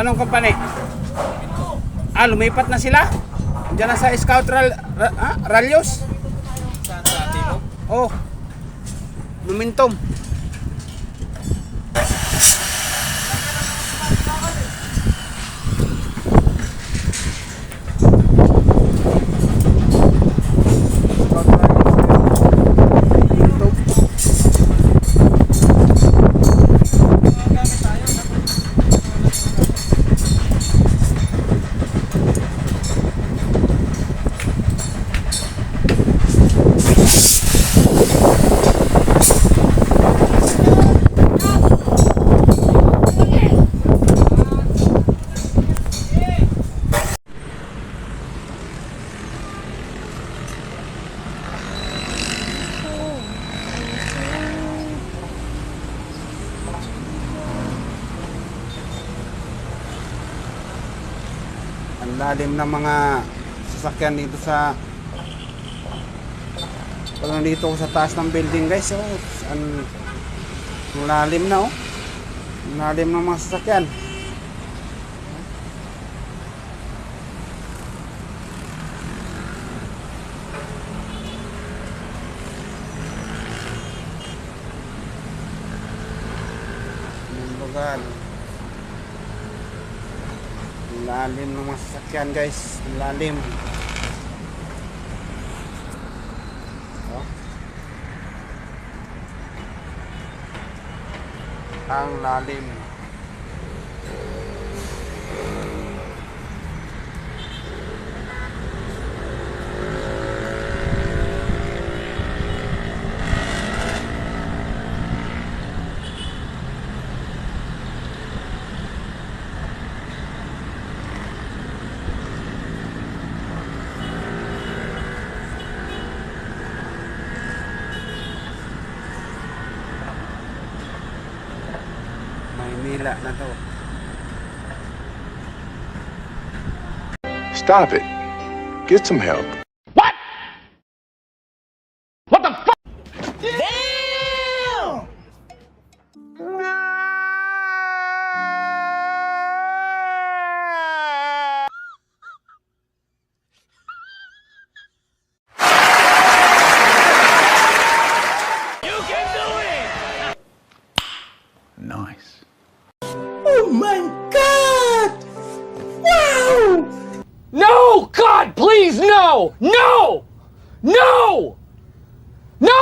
Anong company? Ah, lumipat na sila? Diyan na sa Scout Rallios? Saan sa Timog? Oh. Momentum. Ang lalim ng mga sasakyan dito sa pag nandito ko sa taas ng building, guys. Oh, ang lalim na, oh. Ang lalim ng mga sasakyan. Ang lugar. Lalim ng mga sasakyan, guys. Lalim. Oh. Ang lalim. Maynila na to. Stop it. Get some help. What? What the fuck? Damn! You can do it! Nice. Oh my God! Wow! No! God, please, no! No! No! No!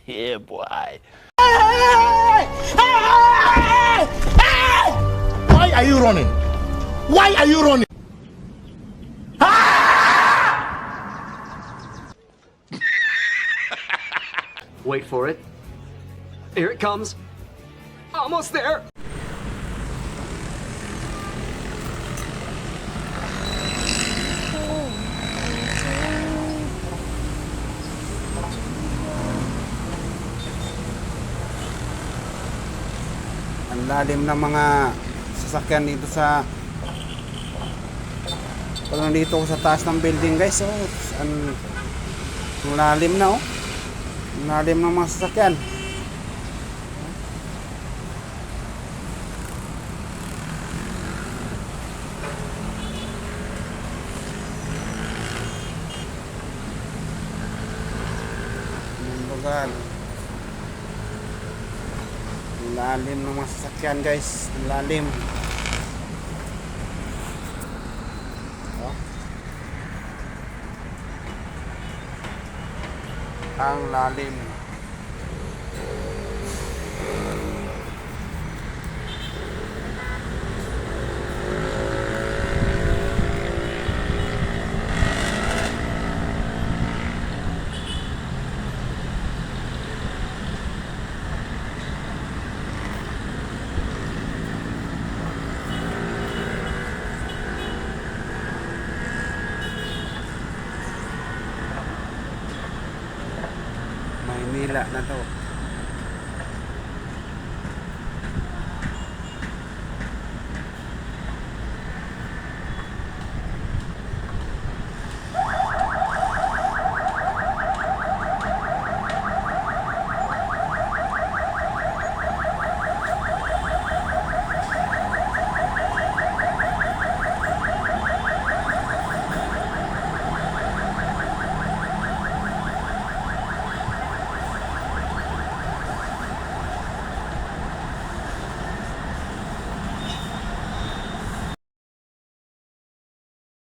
Yeah, boy. Why are you running? Why are you running? Wait for it. Here it comes. Almost there. Ang lalim ng mga sasakyan dito sa pag nandito ko sa taas ng building, guys. Oh, ang lalim na, oh. Ang lalim ng mga sasakyan. Ang lugar. Ang lalim ng mga sasakyan, guys. Ang lalim. Oh. Ang lalim. Maynila na to.